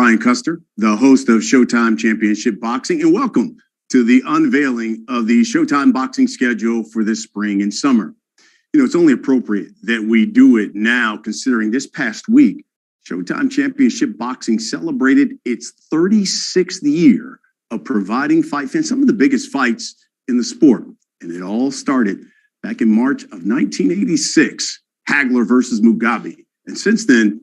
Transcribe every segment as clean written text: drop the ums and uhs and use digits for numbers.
Brian Custer, the host of Showtime Championship Boxing, and welcome to the unveiling of the Showtime Boxing schedule for this spring and summer. You know, it's only appropriate that we do it now, considering this past week, Showtime Championship Boxing celebrated its 36th year of providing fight fans some of the biggest fights in the sport. And it all started back in March of 1986, Hagler versus Mugabe. And since then,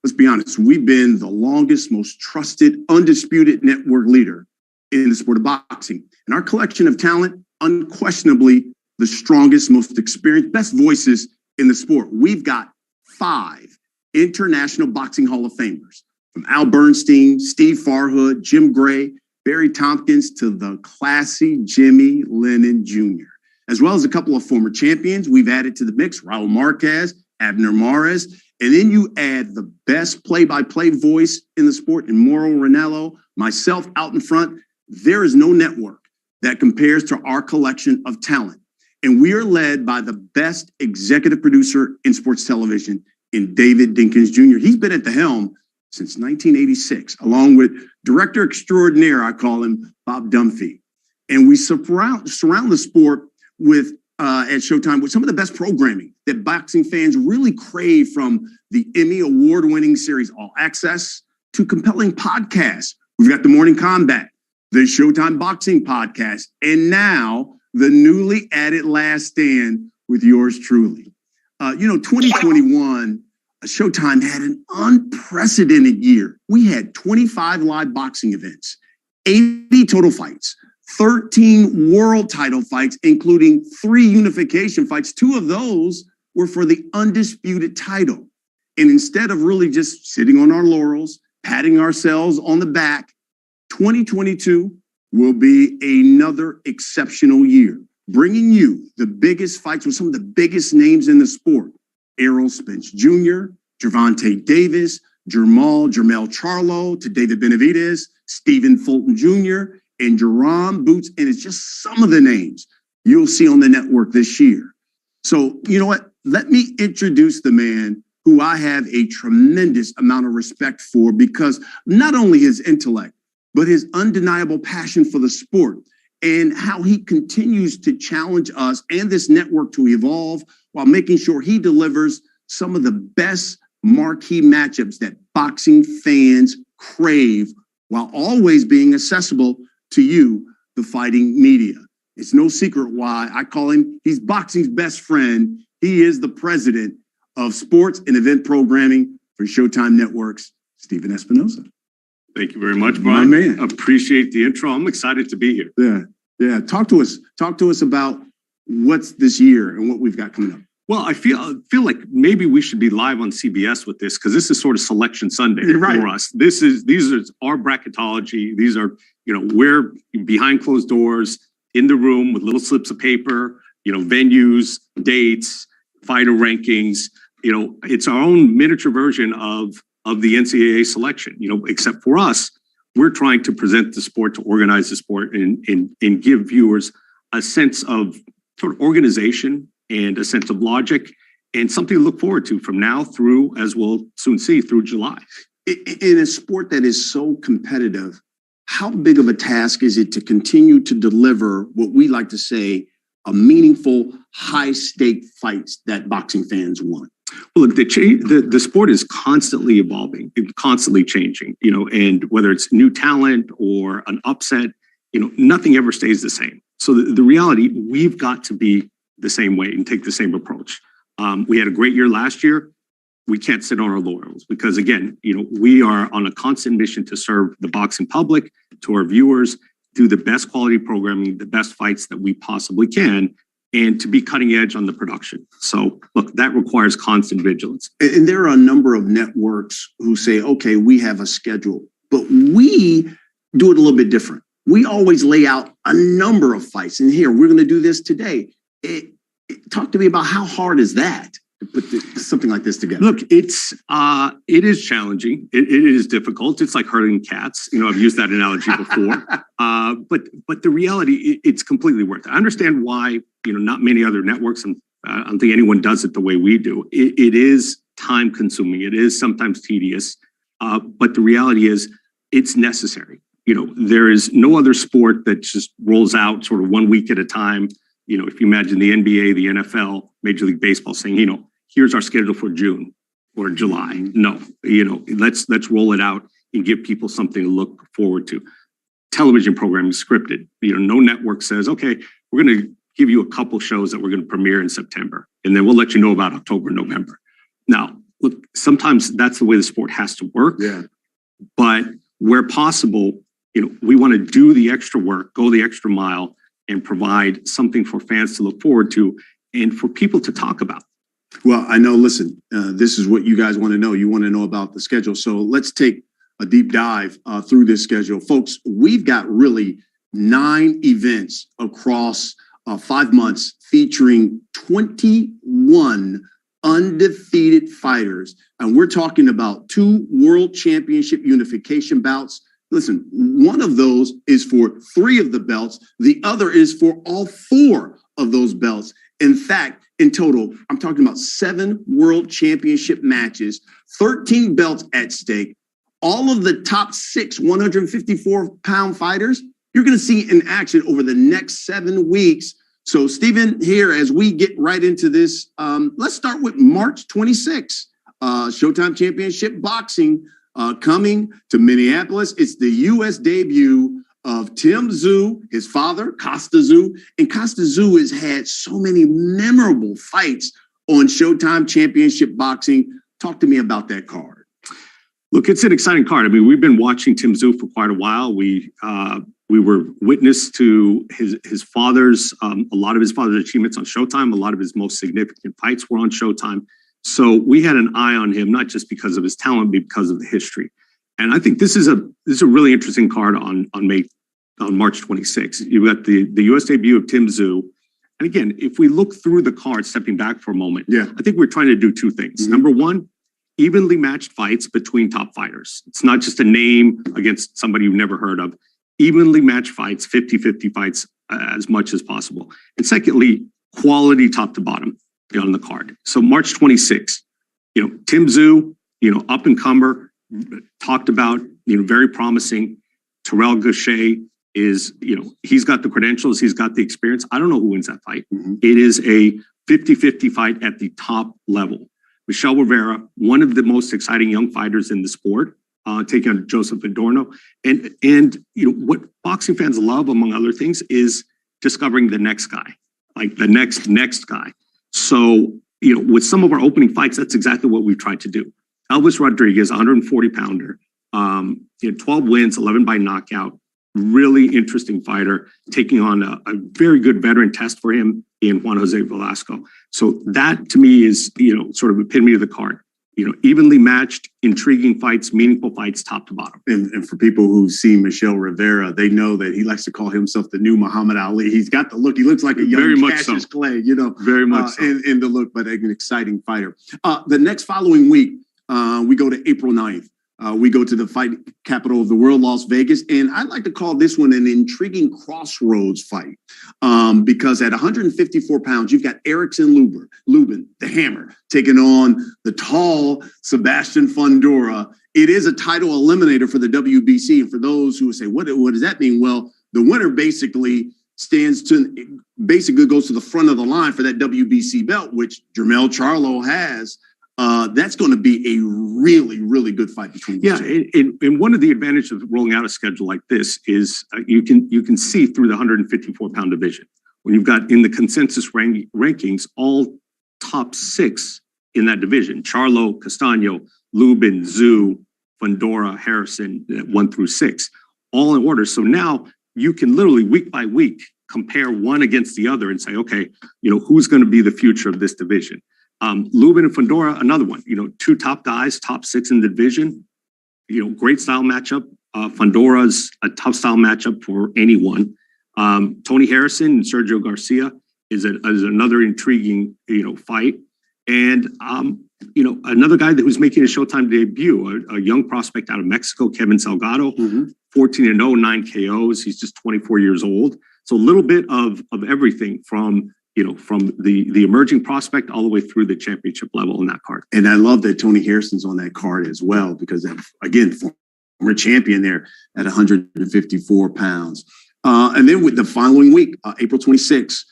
let's be honest, we've been the longest, most trusted, undisputed network leader in the sport of boxing. And our collection of talent, unquestionably the strongest, most experienced, best voices in the sport. We've got 5 International Boxing Hall of Famers, from Al Bernstein, Steve Farhood, Jim Gray, Barry Tompkins, to the classy Jimmy Lennon Jr., as well as a couple of former champions. We've added to the mix Raul Marquez, Abner Mares, and then you add the best play-by-play voice in the sport in Mauro Ranallo, myself out in front. There is no network that compares to our collection of talent. And we are led by the best executive producer in sports television in David Dinkins Jr. He's been at the helm since 1986, along with director extraordinaire, I call him, Bob Dunphy. And we surround the sport with at Showtime with some of the best programming that boxing fans really crave, from the Emmy award-winning series All Access to compelling podcasts. We've got the Morning Combat, the Showtime Boxing Podcast, and now the newly added Last Stand with yours truly. 2021, Showtime had an unprecedented year. We had 25 live boxing events, 80 total fights, 13 world title fights, including 3 unification fights. 2 of those were for the undisputed title. And instead of really just sitting on our laurels, patting ourselves on the back, 2022 will be another exceptional year, bringing you the biggest fights with some of the biggest names in the sport. Errol Spence Jr., Gervonta Davis, Jermell Charlo, to David Benavidez, Stephen Fulton Jr., and Jerome Boots, and it's just some of the names you'll see on the network this year. So, you know what? Let me introduce the man who I have a tremendous amount of respect for, because not only his intellect, but his undeniable passion for the sport and how he continues to challenge us and this network to evolve while making sure he delivers some of the best marquee matchups that boxing fans crave, while always being accessible to you, the fighting media. It's no secret why I call him, he's boxing's best friend. He is the president of sports and event programming for Showtime Networks, Stephen Espinoza. Thank you very much, Brian. My man. Appreciate the intro. I'm excited to be here. Yeah. Talk to us about what's this year and what we've got coming up. Well, I feel like maybe we should be live on CBS with this, because this is sort of Selection Sunday for us. These are our bracketology. These are, we're behind closed doors in the room with little slips of paper, venues, dates, fighter rankings. It's our own miniature version of the NCAA selection. Except for us, we're trying to present the sport, to organize the sport, and give viewers a sense of sort of organization and a sense of logic, and something to look forward to from now through, as we'll soon see, through July. In a sport that is so competitive, how big of a task is it to continue to deliver what we like to say a meaningful, high-stake fights that boxing fans want? Well, look, the sport is constantly evolving, constantly changing, and whether it's new talent or an upset, nothing ever stays the same. So the reality, we've got to be the same way and take the same approach. We had a great year last year. We can't sit on our laurels, because again, we are on a constant mission to serve the boxing public, to our viewers, do the best quality programming, the best fights that we possibly can, and to be cutting edge on the production. So look, that requires constant vigilance. And there are a number of networks who say, okay, we have a schedule, but we do it a little bit different. We always lay out a number of fights, and here, we're going to do this today. Talk to me about how hard is that to put something like this together? Look, it is challenging. It is difficult. It's like herding cats. I've used that analogy before. But the reality, it's completely worth it. I understand why not many other networks, and I don't think anyone does it the way we do. It is time consuming. It is sometimes tedious. But the reality is it's necessary. There is no other sport that just rolls out sort of 1 week at a time. If you imagine the NBA, the NFL, Major League Baseball saying, here's our schedule for June or July. No, let's roll it out and give people something to look forward to. Television programming is scripted. No network says, okay, we're going to give you a couple shows that we're going to premiere in September, and then we'll let you know about October, November. Now, look, sometimes that's the way the sport has to work. Yeah. But where possible, we want to do the extra work, go the extra mile, and provide something for fans to look forward to and for people to talk about. Well, I know, listen, this is what you guys want to know. You want to know about the schedule. So let's take a deep dive through this schedule. Folks, we've got really 9 events across 5 months featuring 21 undefeated fighters. And we're talking about 2 world championship unification bouts. Listen, one of those is for 3 of the belts. The other is for all 4 of those belts. In fact, in total, I'm talking about 7 world championship matches, 13 belts at stake. All of the top 6 154-pound fighters, you're going to see in action over the next 7 weeks. So, Stephen, here, as we get right into this, let's start with March 26th, Showtime Championship Boxing coming to Minneapolis. It's the U.S. debut of Tim Tszyu, his father, Costa Tszyu. And Costa Tszyu has had so many memorable fights on Showtime Championship Boxing. Talk to me about that card. Look, it's an exciting card. I mean, we've been watching Tim Tszyu for quite a while. We were witness to his father's, a lot of his father's achievements on Showtime. A lot of his most significant fights were on Showtime. So we had an eye on him, not just because of his talent, but because of the history. And I think this is a really interesting card on March 26th. You've got the U.S. debut of Tim Tszyu. And again, if we look through the card, stepping back for a moment, I think we're trying to do 2 things. Mm-hmm. Number one, evenly matched fights between top fighters. It's not just a name against somebody you've never heard of. Evenly matched fights, 50-50 fights as much as possible. And secondly, quality top to bottom on the card. So March 26th, Tim Tszyu, up and comer, talked about, very promising. Terrell Gausha is, he's got the credentials, he's got the experience. I don't know who wins that fight. Mm-hmm. It is a 50-50 fight at the top level. Michelle Rivera, one of the most exciting young fighters in the sport, taking on Joseph Adorno. And what boxing fans love, among other things, is discovering the next guy, like the next guy. So, with some of our opening fights, that's exactly what we've tried to do. Elvis Rodriguez, 140-pounder, 12 wins, 11 by knockout. Really interesting fighter, taking on a very good veteran test for him in Juan Jose Velasco. So that, to me, is, sort of epitome of the card. Evenly matched, intriguing fights, meaningful fights, top to bottom. And for people who've seen Michelle Rivera, they know that he likes to call himself the new Muhammad Ali. He's got the look. He looks like a young Cassius Clay, Very much so. In the look, but an exciting fighter. The next following week, we go to April 9th. We go to the fight capital of the world, Las Vegas. And I like to call this one an intriguing crossroads fight because at 154 pounds, you've got Erickson Lubin, the Hammer, taking on the tall Sebastian Fundora. It is a title eliminator for the WBC. And for those who say, what does that mean? Well, the winner basically goes to the front of the line for that WBC belt, which Jermell Charlo has. That's going to be a really, really good fight between the two. And one of the advantages of rolling out a schedule like this is you can see through the 154-pound division. When you've got in the consensus rankings, all top 6 in that division, Charlo-Castano, Lubin, Tszyu, Fundora, Harrison, 1 through 6, all in order. So now you can literally week by week compare one against the other and say, okay, who's going to be the future of this division? Lubin and Fundora, another one, 2 top guys, top 6 in the division, great style matchup. Fundora's a tough style matchup for anyone. Tony Harrison and Sergio Garcia is another intriguing, fight. And, another guy that was making a Showtime debut, a young prospect out of Mexico, Kevin Salgado, 14-0, 9 KOs. He's just 24 years old. So a little bit of everything from, from the emerging prospect all the way through the championship level in that card. And I love that Tony Harrison's on that card as well, because again, former champion there at 154 pounds. And then with the following week, April 26th,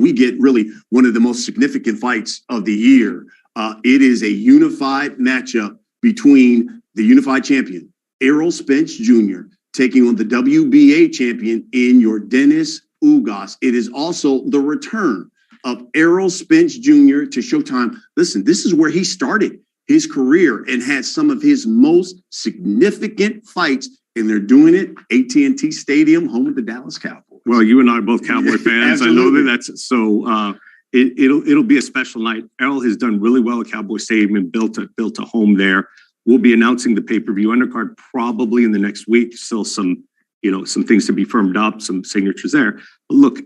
we get really one of the most significant fights of the year. It is a unified matchup between the unified champion, Errol Spence Jr., taking on the WBA champion in Yordenis Ugas. It is also the return of Errol Spence Jr. to Showtime. Listen, this is where he started his career and had some of his most significant fights, and they're doing it AT&T Stadium, home of the Dallas Cowboys. Well, you and I are both Cowboy fans. I know that's so. It'll be a special night. Errol has done really well at Cowboy Stadium and built a home there. We'll be announcing the pay-per-view undercard probably in the next week. Still some things to be firmed up, some signatures there. But look,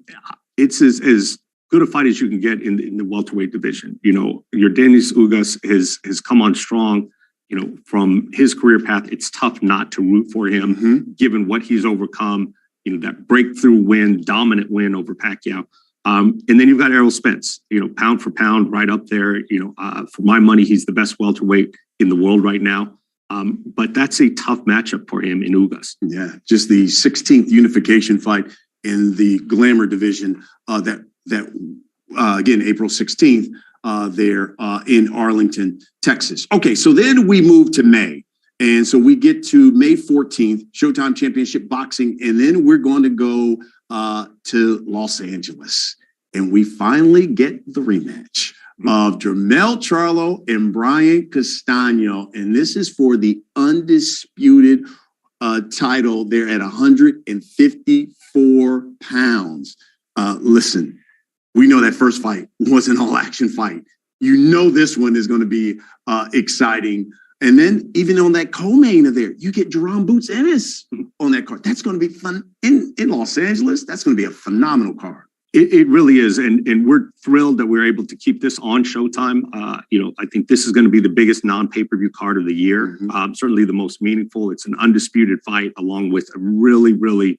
it's as good a fight as you can get in the welterweight division. Yordenis Ugas has come on strong. From his career path, it's tough not to root for him, given what he's overcome. That breakthrough win, dominant win over Pacquiao. And then you've got Errol Spence, pound for pound, right up there. For my money, he's the best welterweight in the world right now. But that's a tough matchup for him in Ugas. Yeah, just the 16th unification fight in the Glamour division. Again, April 16th, there in Arlington, Texas. Okay, so then we move to May. And so we get to May 14th, Showtime Championship Boxing, and then we're going to go to Los Angeles. And we finally get the rematch of Jermell Charlo and Brian Custer. And this is for the undisputed title there at 154 pounds. Listen, we know that first fight was an all-action fight. This one is going to be exciting. And then even on that co-main of there, you get Jerome Boots Ennis on that card. That's going to be fun in Los Angeles. That's going to be a phenomenal card. It really is. And we're thrilled that we're able to keep this on Showtime. I think this is going to be the biggest non-pay-per-view card of the year. Certainly the most meaningful. It's an undisputed fight along with a really, really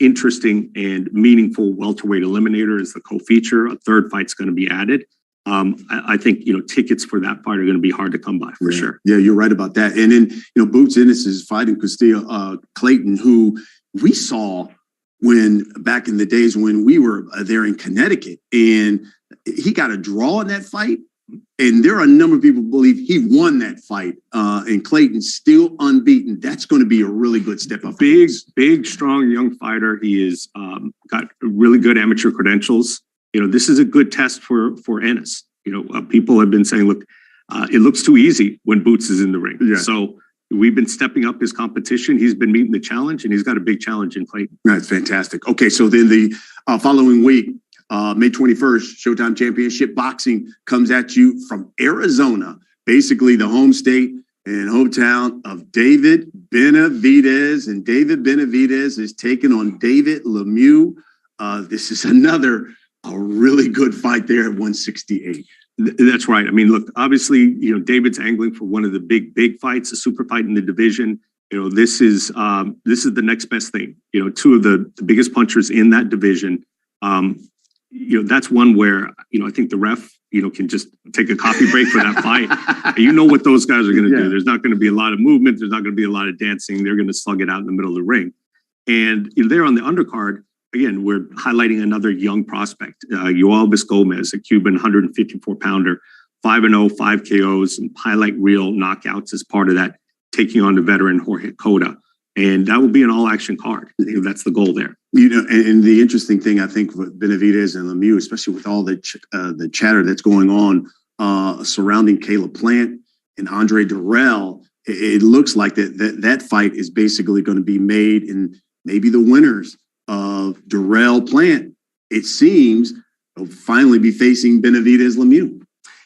interesting and meaningful welterweight eliminator as the co-feature. A third fight's going to be added. I think, tickets for that fight are going to be hard to come by for sure. Yeah, you're right about that. And then, Boots Ennis is fighting Clayton, who we saw back in the days when we were there in Connecticut, and he got a draw in that fight. And there are a number of people who believe he won that fight. And Clayton's still unbeaten. That's going to be a really good step up. Big, strong young fighter. He is got really good amateur credentials. This is a good test for Ennis. People have been saying, look, it looks too easy when Boots is in the ring. Yeah. So we've been stepping up his competition. He's been meeting the challenge, and he's got a big challenge in Clayton. That's fantastic. Okay, so then the following week, May 21st, Showtime Championship Boxing comes at you from Arizona, basically the home state and hometown of David Benavidez. And David Benavidez is taking on David Lemieux. This is a really good fight there at 168. That's right. I mean, look, obviously, David's angling for one of the big fights, a super fight in the division. This is the next best thing. Two of the biggest punchers in that division. That's one where, I think the ref, can just take a coffee break for that fight. What those guys are going to do. There's not going to be a lot of movement. There's not going to be a lot of dancing. They're going to slug it out in the middle of the ring. And there on the undercard, again, we're highlighting another young prospect, Elvis Gomez, a Cuban 154-pounder, 5-0, 5 KOs, and highlight reel knockouts as part of that, taking on the veteran Jorge Cota. And that will be an all-action card. That's the goal there. And the interesting thing, I think, with Benavidez and Lemieux, especially with all the chatter that's going on surrounding Caleb Plant and Andre Durrell, it looks like that fight is basically going to be made, and maybe the winners of Durrell Plant, it seems, will finally be facing Benavidez Lemieux.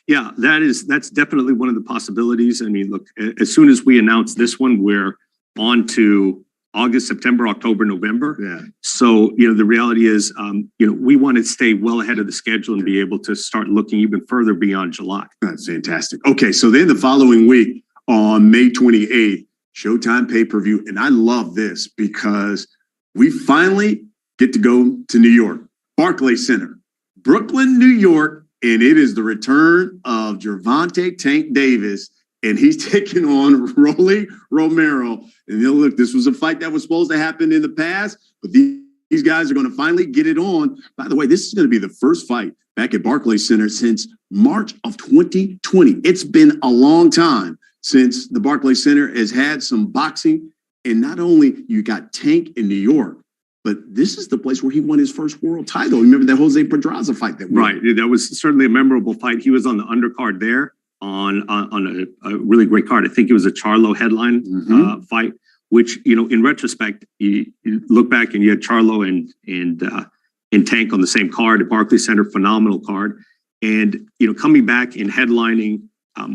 Yeah, that's definitely one of the possibilities. I mean, look, as soon as we announce this one, we're on to August, September, October, November. Yeah. So, the reality is, we want to stay well ahead of the schedule and be able to start looking even further beyond July. That's fantastic. Okay, so then the following week on May 28th, Showtime pay-per-view. And I love this because we finally get to go to New York, Barclays Center. Brooklyn, New York, and it is the return of Gervonta Tank Davis, and he's taking on Rolly Romero. And look, this was a fight that was supposed to happen in the past, but these guys are going to finally get it on. By the way, this is going to be the first fight back at Barclays Center since March of 2020. It's been a long time since the Barclays Center has had some boxing. And not only you got Tank in New York, but this is the place where he won his first world title. Remember that Jose Pedraza fight that right? That was certainly a memorable fight. He was on the undercard there on a really great card. I think it was a Charlo headline fight, which, you know, in retrospect, you look back and you had Charlo and Tank on the same card at Barclays Center, phenomenal card. And, you know, coming back and headlining,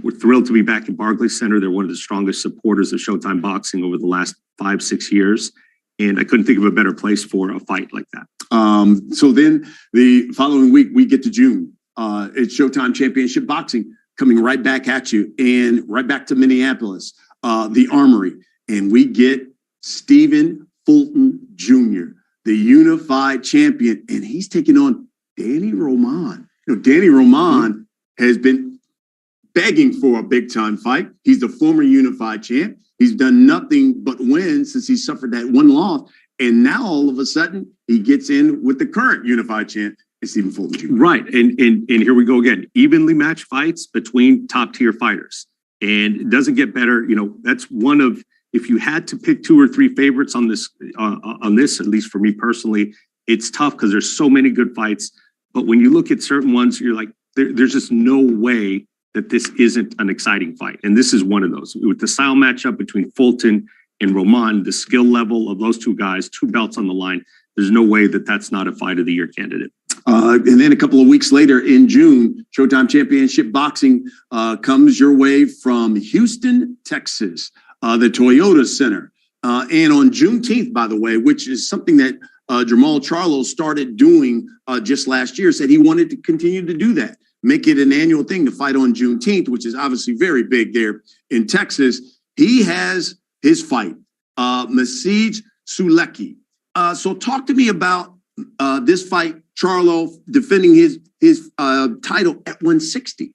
we're thrilled to be back at Barclays Center. They're one of the strongest supporters of Showtime Boxing over the last 5-6 years. And I couldn't think of a better place for a fight like that. So then the following week, we get to June. It's Showtime Championship Boxing coming right back at you and right back to Minneapolis, the Armory. And we get Stephen Fulton Jr., the unified champion, and he's taking on Danny Roman. You know, Danny Roman has been begging for a big-time fight. He's the former unified champ. He's done nothing but win since he suffered that one loss. And now all of a sudden he gets in with the current unified champ, Stephen Fulton Jr. Right. And here we go again. Evenly matched fights between top tier fighters. And it doesn't get better. You know, that's one of, if you had to pick 2 or 3 favorites on this, at least for me personally, it's tough because there's so many good fights. But when you look at certain ones, you're like, there's just no way that this isn't an exciting fight. And this is one of those. With the style matchup between Fulton and Roman, the skill level of those two guys, 2 belts on the line, there's no way that that's not a fight of the year candidate. And then a couple of weeks later in June, Showtime Championship Boxing comes your way from Houston, Texas, the Toyota Center. And on Juneteenth, by the way, which is something that Jermall Charlo started doing just last year, said he wanted to continue to do that. Make it an annual thing to fight on Juneteenth, which is obviously very big there in Texas. He has his fight, Masij Sulecki. So talk to me about this fight, Charlo defending his title at 160.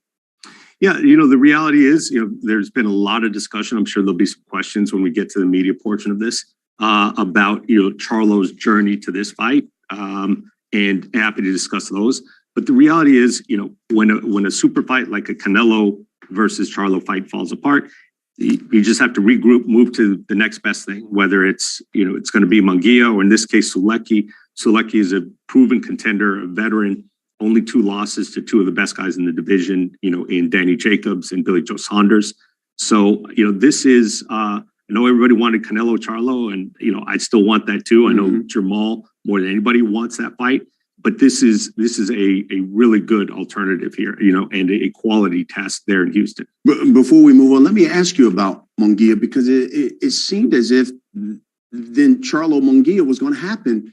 Yeah, you know, the reality is, you know, there's been a lot of discussion. I'm sure there'll be some questions when we get to the media portion of this about, you know, Charlo's journey to this fight, and happy to discuss those. But the reality is, you know, when a super fight like a Canelo versus Charlo fight falls apart, you just have to regroup, move to the next best thing, whether it's, you know, it's going to be Munguia or in this case, Sulecki. Sulecki is a proven contender, a veteran, only 2 losses to 2 of the best guys in the division, you know, in Danny Jacobs and Billy Joe Saunders. So, you know, this is, I know everybody wanted Canelo Charlo, and, you know, I still want that too. I know Jermall more than anybody wants that fight. But this is a really good alternative here, you know, and a quality test there in Houston. But before we move on, let me ask you about Munguia, because it seemed as if then Charlo Munguia was going to happen.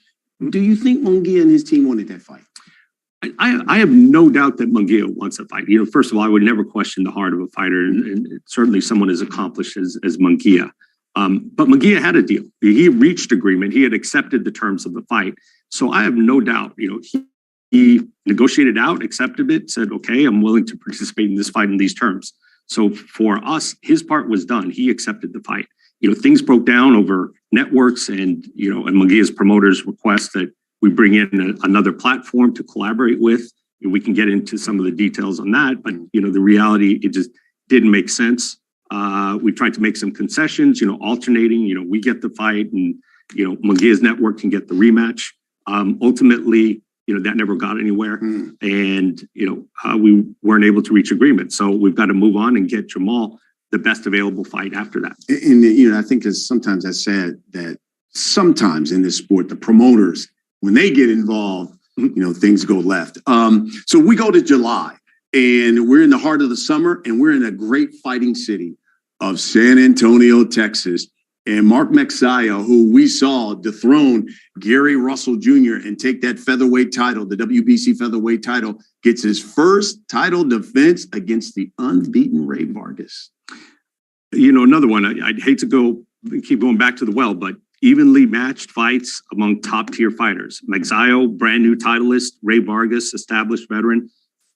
Do you think Munguia and his team wanted that fight? I have no doubt that Munguia wants a fight. You know, first of all, I would never question the heart of a fighter, and certainly someone as accomplished as Munguia. But Munguia had a deal. He reached agreement. He had accepted the terms of the fight. So I have no doubt, you know, he negotiated out, accepted it, said, okay, I'm willing to participate in this fight in these terms. So for us, his part was done. He accepted the fight. You know, things broke down over networks and, you know, and Munguia's promoters request that we bring in another platform to collaborate with. And we can get into some of the details on that. But, you know, the reality, it just didn't make sense. We tried to make some concessions, you know, alternating, you know, we get the fight and, you know, Munguia's network can get the rematch. Ultimately, you know, that never got anywhere. And, you know, we weren't able to reach agreement. So we've got to move on and get Jermall the best available fight after that. And, you know, I think sometimes that's sad that sometimes in this sport, the promoters, when they get involved, you know, things go left. So we go to July and we're in the heart of the summer and we're in a great fighting city of San Antonio, Texas. And Mark Messiah, who we saw dethrone Gary Russell Jr. and take that featherweight title, the WBC featherweight title, gets his first title defense against the unbeaten Ray Vargas. You know, another one, I'd hate to keep going back to the well, but evenly matched fights among top tier fighters. Magsayo, brand new titleist, Ray Vargas, established veteran.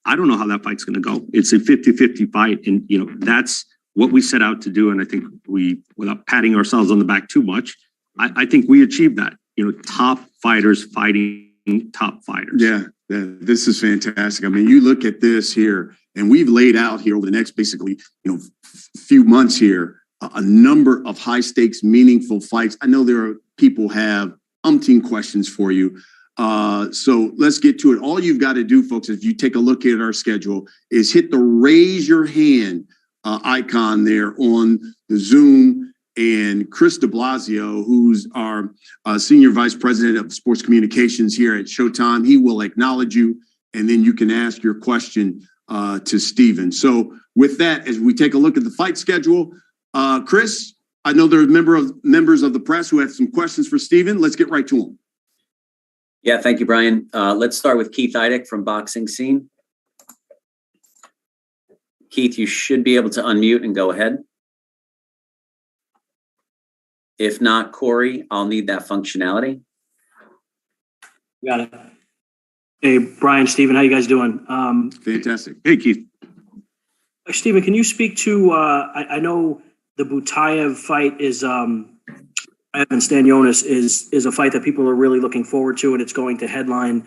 I don't know how that fight's going to go. It's a 50-50 fight. And, that's what we set out to do. And I think we, without patting ourselves on the back too much, I think we achieved that. Top fighters fighting top fighters. Yeah, this is fantastic. I mean, you look at this here, and we've laid out here over the next basically, few months here, a number of high stakes, meaningful fights. I know there are people have umpteen questions for you. So let's get to it. All you've got to do, folks, if you take a look at our schedule, is hit the raise your hand icon there on the Zoom. And Chris de Blasio, who's our Senior Vice President of Sports Communications here at Showtime, he will acknowledge you, and then you can ask your question to Stephen. So with that, as we take a look at the fight schedule, Chris, I know there are members of the press who have some questions for Stephen. Let's get right to them. Yeah, thank you, Brian. Let's start with Keith Eidick from Boxing Scene. Keith, you should be able to unmute and go ahead. If not, Corey, I'll need that functionality. Got it. Hey, Brian, Stephen, how you guys doing? Fantastic. Hey, Keith. Stephen, can you speak to, I know the Butayev fight is, Evan Stanionis is a fight that people are really looking forward to, and it's going to headline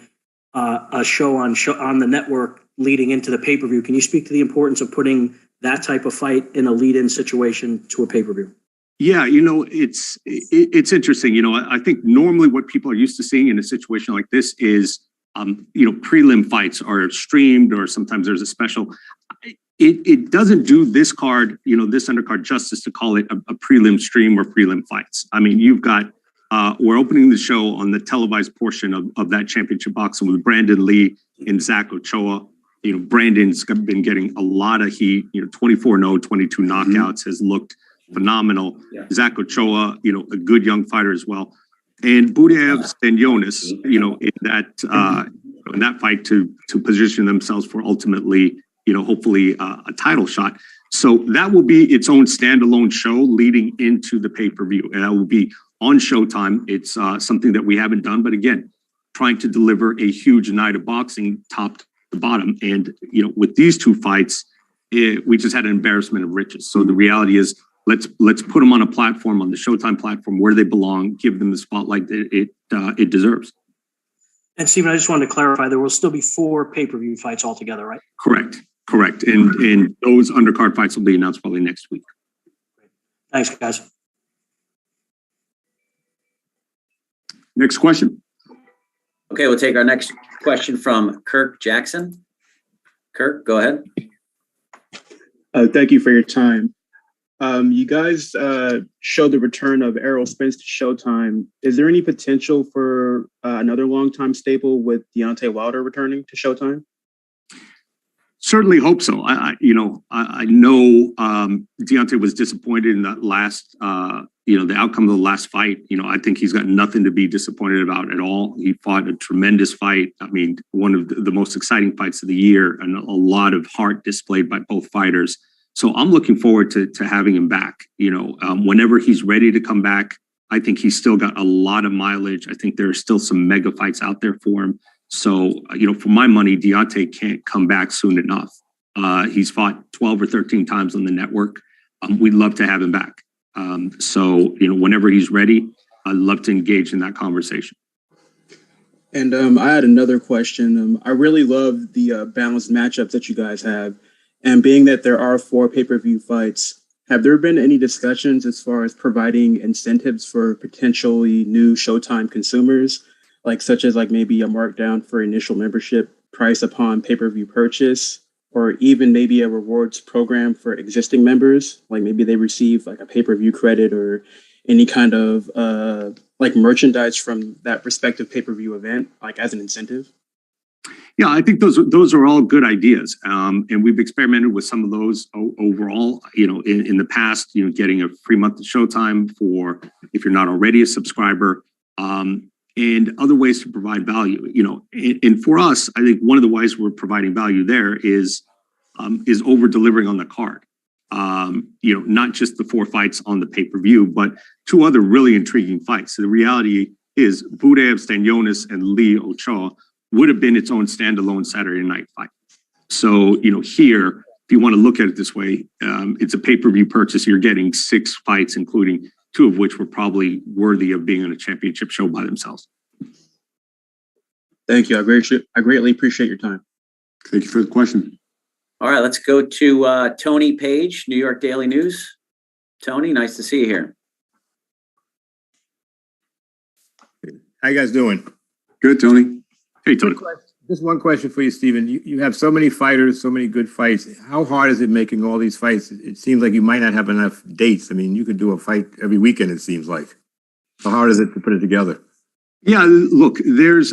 a show on the network leading into the pay-per-view. Can you speak to the importance of putting that type of fight in a lead-in situation to a pay-per-view? Yeah, it's interesting. I think normally what people are used to seeing in a situation like this is, prelim fights are streamed, or sometimes there's a special. It doesn't do this card, this undercard justice to call it a prelim stream or prelim fights. I mean, you've got, we're opening the show on the televised portion of that championship boxing with Brandon Lee and Zach Ochoa. Brandon's been getting a lot of heat, 24-0, 22 knockouts, has looked phenomenal. Yeah. Zach Ochoa, a good young fighter as well. And Butayev and Jonas, in that fight to position themselves for ultimately, hopefully a title shot. So that will be its own standalone show leading into the pay-per-view. And that will be on Showtime. It's something that we haven't done, but again, trying to deliver a huge night of boxing top to bottom. And, with these two fights, we just had an embarrassment of riches. So the reality is, let's put them on a platform, on the Showtime platform, where they belong, give them the spotlight that it deserves. And Stephen, I just wanted to clarify, there will still be 4 pay-per-view fights altogether, right? Correct. And those undercard fights will be announced probably next week. Thanks, guys. Next question. Okay, we'll take our next question from Kirk Jackson. Kirk, go ahead. Thank you for your time. You guys showed the return of Errol Spence to Showtime. Is there any potential for another longtime staple with Deontay Wilder returning to Showtime? Certainly hope so. I know Deontay was disappointed in that last, the outcome of the last fight. I think he's got nothing to be disappointed about at all. He fought a tremendous fight. I mean, one of the most exciting fights of the year, and a lot of heart displayed by both fighters. So I'm looking forward to having him back. Whenever he's ready to come back, I think he's still got a lot of mileage. I think there are still some mega fights out there for him. So, for my money, Deontay can't come back soon enough. He's fought 12 or 13 times on the network. We'd love to have him back. So, whenever he's ready, I'd love to engage in that conversation. And I had another question. I really love the balanced matchups that you guys have. And being that there are 4 pay-per-view fights, have there been any discussions as far as providing incentives for potentially new Showtime consumers, such as maybe a markdown for initial membership price upon pay-per-view purchase, or even maybe a rewards program for existing members? Maybe they receive a pay-per-view credit or any kind of merchandise from that respective pay-per-view event, as an incentive? Yeah, I think those are all good ideas, and we've experimented with some of those overall. In the past, getting a free month of Showtime for if you're not already a subscriber, and other ways to provide value. And for us, I think one of the ways we're providing value there is over delivering on the card. Not just the 4 fights on the pay-per-view, but 2 other really intriguing fights. So the reality is Budev, Stanionis, and Lee Ochoa would have been its own standalone Saturday night fight. So, here, if you want to look at it this way, it's a pay-per-view purchase. You're getting 6 fights, including 2 of which were probably worthy of being on a championship show by themselves. Thank you. I greatly appreciate your time. Thank you for the question. All right, let's go to Tony Page, New York Daily News. Tony, nice to see you here. How you guys doing? Good, Tony. Hey, Tony. Just one question for you, Stephen. You have so many fighters, so many good fights. How hard is it making all these fights? It seems like you might not have enough dates. I mean, you could do a fight every weekend, it seems like. How hard is it to put it together? Yeah, look,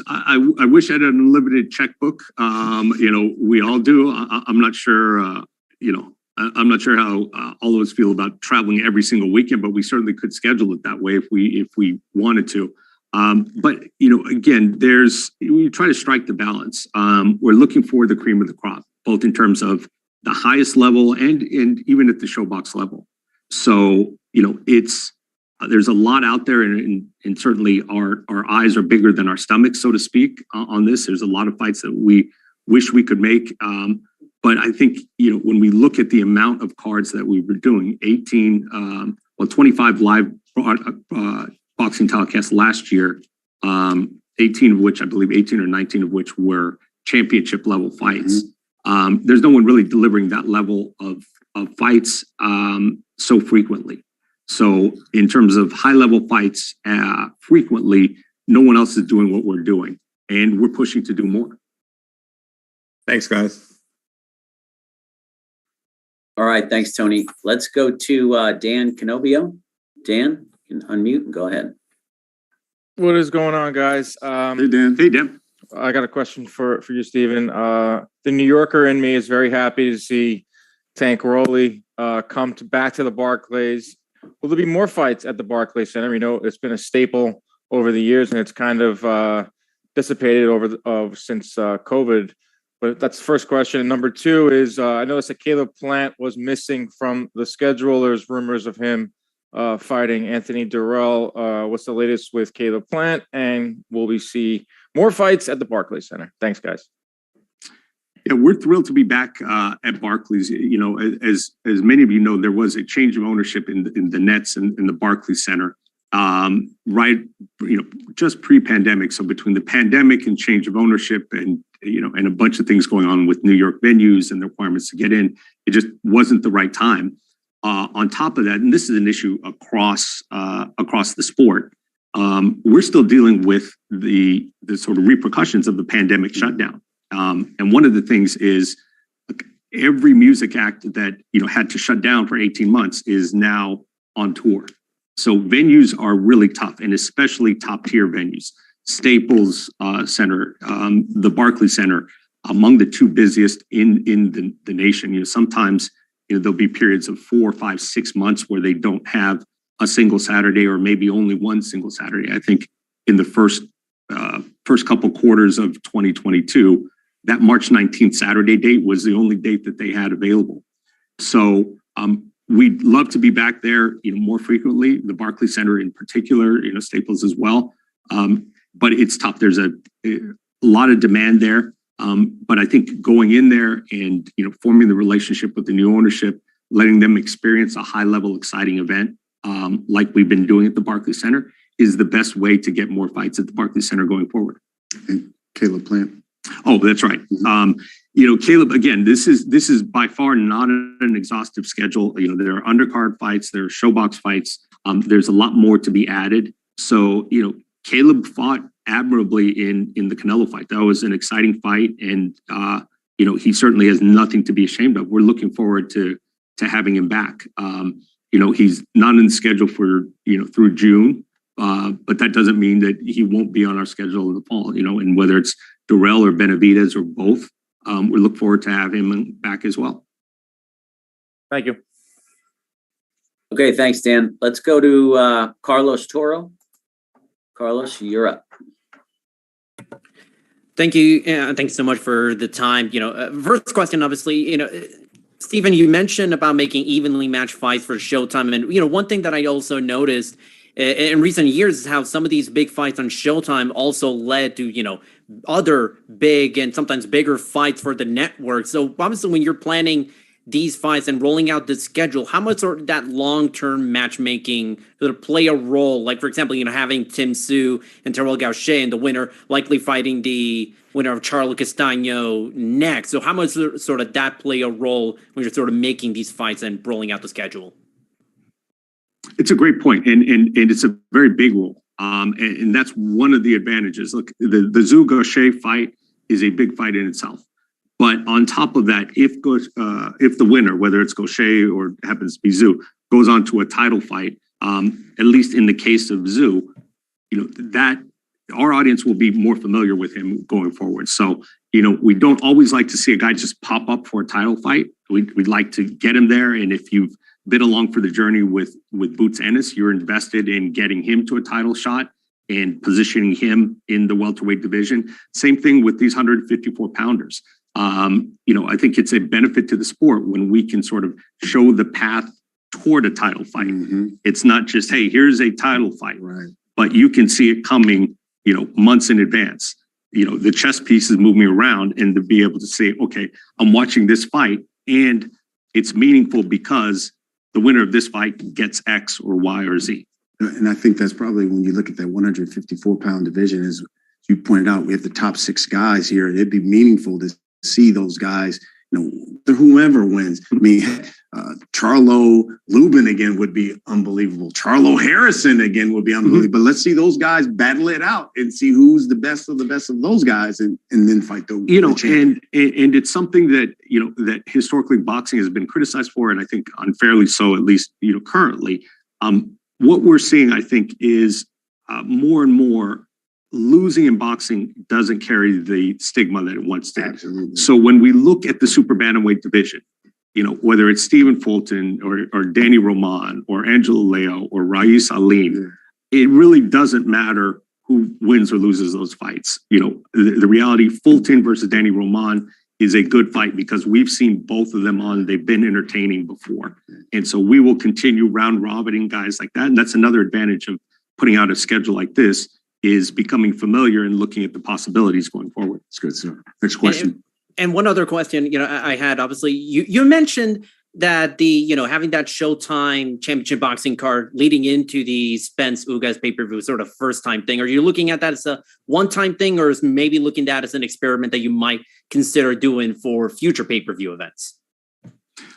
I wish I had an unlimited checkbook. We all do. I'm not sure, I'm not sure how all of us feel about traveling every single weekend, but we certainly could schedule it that way if we wanted to. But again, we try to strike the balance. We're looking for the cream of the crop, both in terms of the highest level and even at the ShowBox level. So, there's a lot out there, and certainly our eyes are bigger than our stomachs, so to speak, on this. There's a lot of fights that we wish we could make. But I think, when we look at the amount of cards that we were doing, 25 live boxing telecasts last year, 18 of which, I believe 18 or 19 of which were championship level fights. There's no one really delivering that level of fights so frequently. So in terms of high level fights, frequently, no one else is doing what we're doing, and we're pushing to do more. Thanks, guys. All right, thanks, Tony. Let's go to Dan Canobio. Dan, you can unmute and go ahead. What is going on, guys? Hey, Dan. Hey, Dan. I got a question for you, Stephen. The New Yorker in me is very happy to see Tank Rolly come back to the Barclays. Will there be more fights at the Barclays Center? It's been a staple over the years, and it's kind of dissipated since COVID. But that's the first question. And number 2 is I noticed that Caleb Plant was missing from the schedule. There's rumors of him fighting Anthony Durrell. What's the latest with Caleb Plant? And will we see more fights at the Barclays Center? Thanks, guys. Yeah, we're thrilled to be back at Barclays. As many of you know, there was a change of ownership in the Nets and in the Barclays Center, just pre-pandemic. So between the pandemic and change of ownership and a bunch of things going on with New York venues and the requirements to get in, it just wasn't the right time. On top of that, and this is an issue across the sport, we're still dealing with the sort of repercussions of the pandemic shutdown. And one of the things is every music act that had to shut down for 18 months is now on tour. So venues are really tough, and especially top tier venues. Staples Center, the Barclays Center, among the 2 busiest in the nation. Sometimes there'll be periods of 4, 5, 6 months where they don't have a single Saturday, or maybe only one single Saturday. I think in the first couple quarters of 2022. That March 19th Saturday date was the only date that they had available. So we'd love to be back there, more frequently. The Barclays Center in particular, Staples as well. But it's tough. There's a lot of demand there. But I think going in there and forming the relationship with the new ownership, letting them experience a high level, exciting event like we've been doing at the Barclays Center is the best way to get more fights at the Barclays Center going forward. And Caleb Plant. Oh, that's right. Caleb, again, this is by far not an exhaustive schedule. There are undercard fights, there are ShowBox fights. There's a lot more to be added. So, Caleb fought admirably in the Canelo fight. That was an exciting fight, and he certainly has nothing to be ashamed of. We're looking forward to having him back. He's not in the schedule for through June, but that doesn't mean that he won't be on our schedule in the fall. And whether it's Durrell or Benavidez or both, we look forward to have him back as well. Thank you. Okay, thanks, Dan. Let's go to Carlos Toro. Carlos, you're up. Thank you. Thanks so much for the time. First question, obviously, Stephen, you mentioned about making evenly matched fights for Showtime. And, one thing that I also noticed in recent years is how some of these big fights on Showtime also led to, other big and sometimes bigger fights for the network. So obviously when you're planning these fights and rolling out the schedule, how much sort of that long-term matchmaking sort of play a role? Like, for example, having Tim Tszyu and Terrell Gausha and the winner likely fighting the winner of Charlo-Castano next. So how much sort of that play a role when you're sort of making these fights and rolling out the schedule? It's a great point, and it's a very big role. And that's one of the advantages. Look, the Tszyu-Gausha fight is a big fight in itself. But on top of that, if the winner, whether it's Gausha or happens to be Tszyu, goes on to a title fight, at least in the case of Tszyu, that our audience will be more familiar with him going forward. So, we don't always like to see a guy just pop up for a title fight. We'd like to get him there. And if you've been along for the journey with Boots Ennis, you're invested in getting him to a title shot and positioning him in the welterweight division. Same thing with these 154 pounders. I think it's a benefit to the sport when we can sort of show the path toward a title fight. Mm-hmm. It's not just, hey, here's a title fight, right? But you can see it coming, months in advance. The chess pieces moving around, and to be able to say, okay, I'm watching this fight and it's meaningful because the winner of this fight gets X or Y or Z. And I think that's probably when you look at that 154-pound division, as you pointed out, we have the top 6 guys here. It'd be meaningful to see those guys, whoever wins. I mean, Charlo Lubin again would be unbelievable. Charlo Harrison again would be unbelievable. Mm-hmm. But let's see those guys battle it out and see who's the best of those guys, and then fight the and it's something that that historically boxing has been criticized for, and I think unfairly so, at least currently. What we're seeing, I think, is more and more losing in boxing doesn't carry the stigma that it once did. Absolutely. So when we look at the super bantamweight division, whether it's Stephen Fulton or Danny Roman or Angelo Leo or Rais Alim, it really doesn't matter who wins or loses those fights. The reality, Fulton versus Danny Roman is a good fight because we've seen both of them on. They've been entertaining before. And so we will continue round robining guys like that. And that's another advantage of putting out a schedule like this, is becoming familiar and looking at the possibilities going forward. That's good, sir. Next question. And one other question, I had, obviously, you mentioned that having that Showtime Championship Boxing card leading into the Spence Ugas pay-per-view sort of first-time thing. Are you looking at that as a one-time thing, or is maybe looking at that as an experiment that you might consider doing for future pay-per-view events?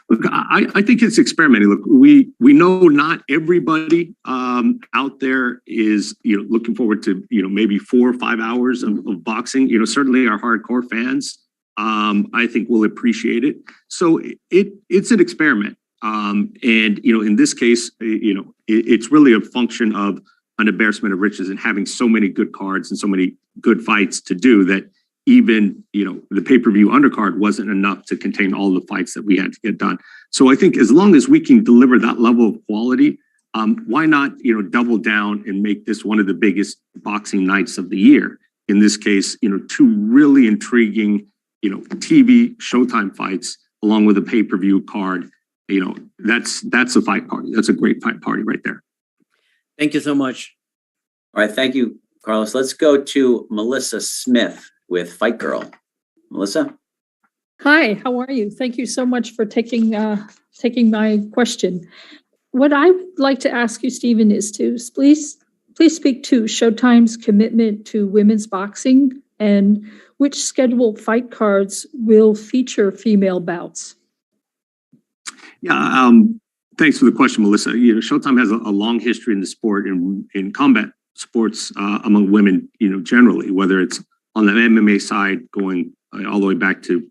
Look, I think it's experimenting. Look, we know not everybody out there is looking forward to maybe 4 or 5 hours of boxing. Certainly our hardcore fans, I think, will appreciate it. So it's an experiment, and in this case, it's really a function of an embarrassment of riches and having so many good cards and so many good fights to do that. Even, the pay-per-view undercard wasn't enough to contain all the fights that we had to get done. So I think as long as we can deliver that level of quality, why not, double down and make this one of the biggest boxing nights of the year? In this case, 2 really intriguing, TV Showtime fights along with a pay-per-view card. That's a fight party. That's a great fight party right there. Thank you so much. All right. Thank you, Carlos. Let's go to Melissa Smith with Fight Girl. Melissa? Hi, how are you? Thank you so much for taking my question. What I would like to ask you, Stephen, is to please speak to Showtime's commitment to women's boxing and which scheduled fight cards will feature female bouts. Yeah, thanks for the question, Melissa. Showtime has a long history in the sport and in combat sports among women, generally, whether it's on the MMA side, going all the way back to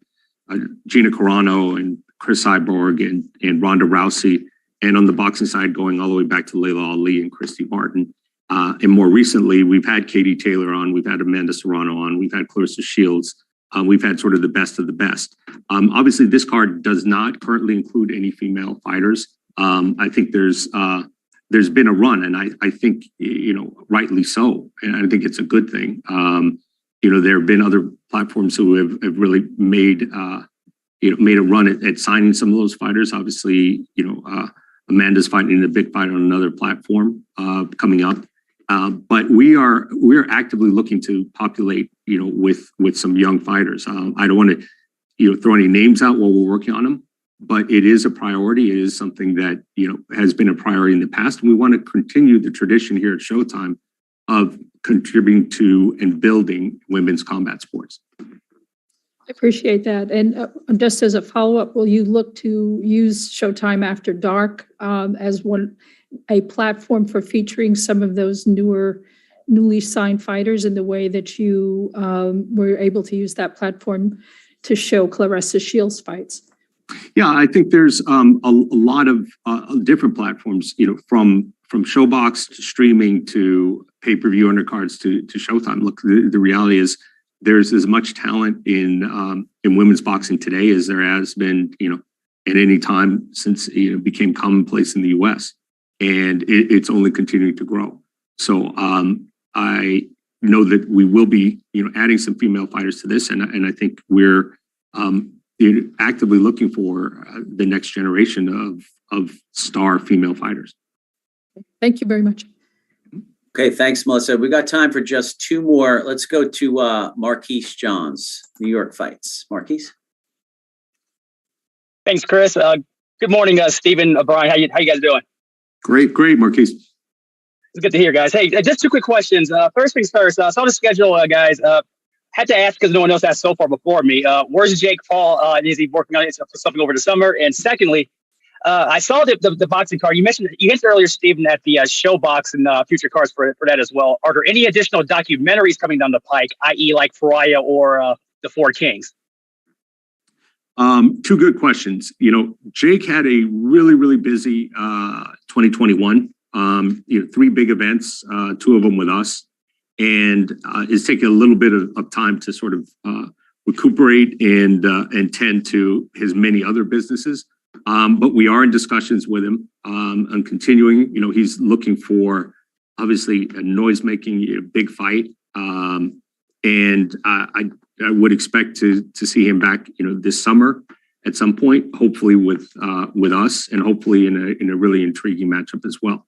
Gina Carano and Chris Cyborg and Ronda Rousey, and on the boxing side, going all the way back to Layla Ali and Christy Martin. And more recently, we've had Katie Taylor on, we've had Amanda Serrano on, we've had Clarissa Shields, we've had sort of the best of the best. Obviously, this card does not currently include any female fighters. I think there's been a run, and I think rightly so, and I think it's a good thing. There have been other platforms who have really made made a run at signing some of those fighters. Obviously, Amanda's fighting in a big fight on another platform coming up. But we are actively looking to populate, with some young fighters. I don't want to, throw any names out while we're working on them, but it is a priority. It is something that, has been a priority in the past. And we want to continue the tradition here at Showtime of contributing to and building women's combat sports. I appreciate that. And just as a follow-up, will you look to use Showtime After Dark as a platform for featuring some of those newly signed fighters in the way that you were able to use that platform to show Claressa Shields fights? Yeah, I think there's a lot of different platforms, from Showbox to streaming to pay-per-view undercards to Showtime. Look, the reality is there's as much talent in women's boxing today as there has been, at any time since it became commonplace in the U.S. And it's only continuing to grow. So I know that we will be, adding some female fighters to this, and I think we're actively looking for the next generation of star female fighters. Thank you very much. Okay, thanks, Melissa. We got time for just two more. Let's go to Marquis Johns, New York fights. Marquis. Thanks, Chris. Good morning, Stephen, Brian. How you guys doing? Great, Marquis. It's good to hear, guys. Hey, just two quick questions. First things first. Saw the schedule, guys. Had to ask because no one else asked so far before me. Where's Jake Paul? Is he working on something over the summer? And secondly, I saw the boxing card. You mentioned earlier, Stephen, at the Showbox and future cards for that as well. Are there any additional documentaries coming down the pike, i.e., like Faria or the Four Kings? Two good questions. Jake had a really, really busy 2021. 3 big events, 2 of them with us, and it's taking a little bit of time to sort of recuperate and tend to his many other businesses. But we are in discussions with him on continuing. He's looking for, obviously, a noise-making big fight, and I would expect to see him back, this summer at some point, hopefully with us, and hopefully in a really intriguing matchup as well.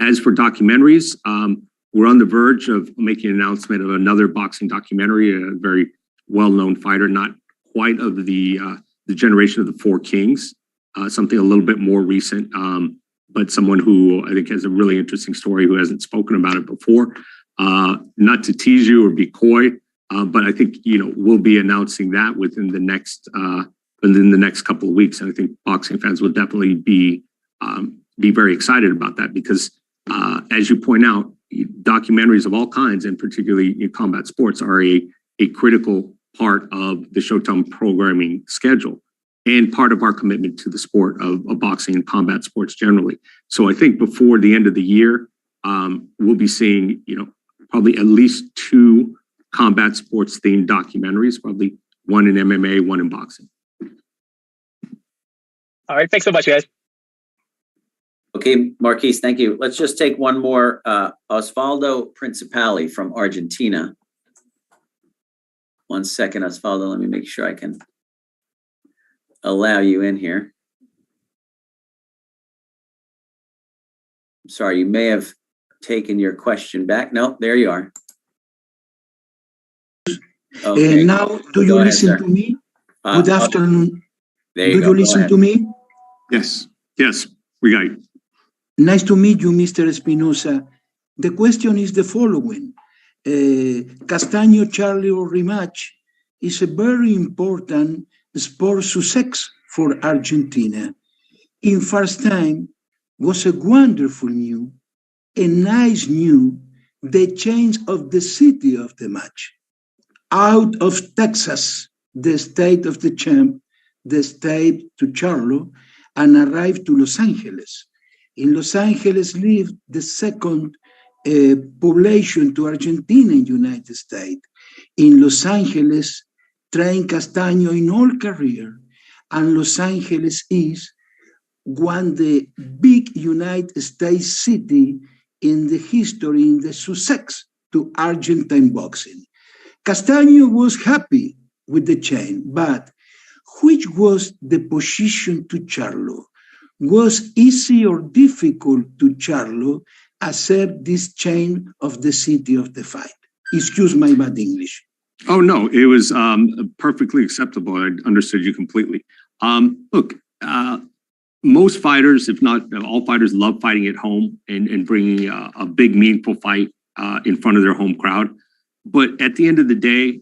As for documentaries, we're on the verge of making an announcement of another boxing documentary, a very well-known fighter, not quite of the generation of the Four Kings, something a little bit more recent, but someone who I think has a really interesting story, who hasn't spoken about it before. Not to tease you or be coy, but I think we'll be announcing that within the next couple of weeks, and I think boxing fans will definitely be very excited about that because, as you point out, documentaries of all kinds, and particularly in combat sports, are a critical part of the Showtime programming schedule and part of our commitment to the sport of boxing and combat sports generally. So I think before the end of the year, we'll be seeing, probably at least 2 combat sports themed documentaries, probably 1 in MMA, 1 in boxing. All right. Thanks so much, guys. Okay, Marquis, thank you. Let's just take one more. Osvaldo Principali from Argentina. One second, Osvaldo. Let me make sure I can allow you in here. I'm sorry, you may have taken your question back. No, there you are. Okay. Now, do you listen to me? Good afternoon. There you do you listen to me? Yes, we got you. Nice to meet you, Mr. Espinoza. The question is the following. Castaño-Charlo rematch is a very important sport success for Argentina. In first time, was a wonderful news, a nice news, the change of the city of the match. Out of Texas, the state of the champ, the state to Charlo, and arrived to Los Angeles. In Los Angeles lived the second population to Argentina in United States. In Los Angeles, trained Castaño in all career, and Los Angeles is one of the big United States city in the history, in the success to Argentine boxing. Castaño was happy with the change, but which was the position to Charlo? Was easy or difficult to Charlo accept this change of the city of the fight? Excuse my bad English. Oh, no, it was perfectly acceptable. I understood you completely. Look, most fighters, if not all fighters, love fighting at home and bringing a big, meaningful fight in front of their home crowd. But at the end of the day,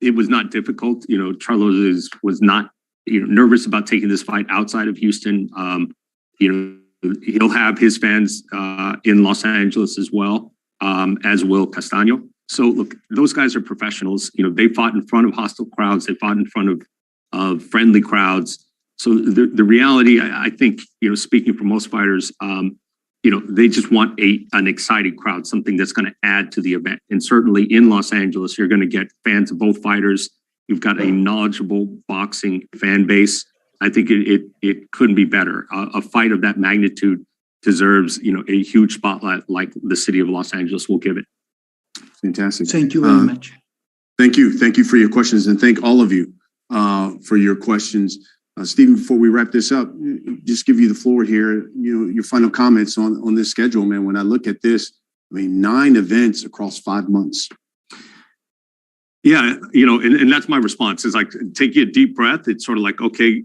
it was not difficult. You know, Charlo was not nervous about taking this fight outside of Houston. He'll have his fans in Los Angeles as well, as will Castano. So look, those guys are professionals. You know, they fought in front of hostile crowds. They fought in front of friendly crowds. So the reality, I think, speaking for most fighters, they just want an exciting crowd, something that's going to add to the event. And certainly in Los Angeles, you're going to get fans of both fighters. You've got a knowledgeable boxing fan base. I think it couldn't be better. A fight of that magnitude deserves, a huge spotlight like the city of Los Angeles will give it. Fantastic. Thank you very much. Thank you. Thank you for your questions, and thank all of you for your questions. Stephen, before we wrap this up, just give you the floor here. Your final comments on this schedule, man. When I look at this, 9 events across 5 months. Yeah, and that's my response is like, take a deep breath. It's sort of like, okay,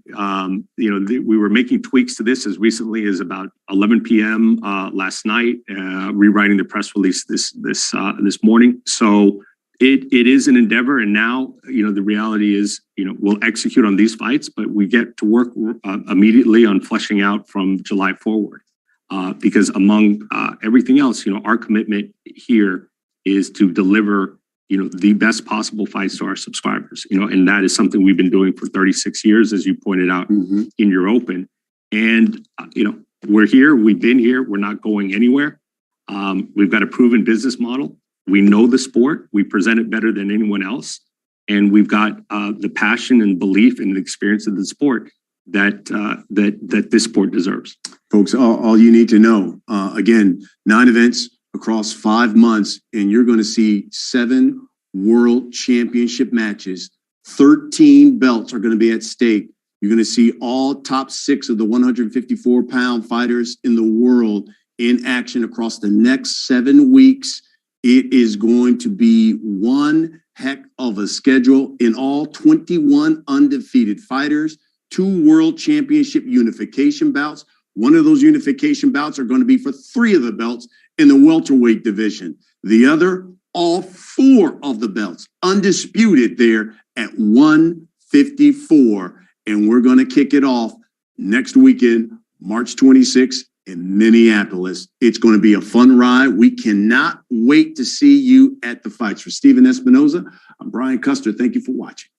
we were making tweaks to this as recently as about 11 p.m. Last night, rewriting the press release this morning. So it is an endeavor. And now, the reality is, we'll execute on these fights, but we get to work immediately on fleshing out from July forward. Because among everything else, our commitment here is to deliver the best possible fights to our subscribers, and that is something we've been doing for 36 years, as you pointed out in your open. And, we're here, we've been here, we're not going anywhere. We've got a proven business model. We know the sport, we present it better than anyone else. And we've got the passion and belief and the experience of the sport that this sport deserves. Folks, all you need to know, again, 9 events across 5 months, and you're going to see 7 world championship matches. 13 belts are going to be at stake. You're going to see all top 6 of the 154-pound fighters in the world in action across the next 7 weeks. It is going to be one heck of a schedule. In all, 21 undefeated fighters, 2 world championship unification bouts. One of those unification bouts are going to be for 3 of the belts in the welterweight division. The other, all 4 of the belts, undisputed there at 154. And we're going to kick it off next weekend, March 26th in Minneapolis. It's going to be a fun ride. We cannot wait to see you at the fights. For Stephen Espinoza, I'm Brian Custer. Thank you for watching.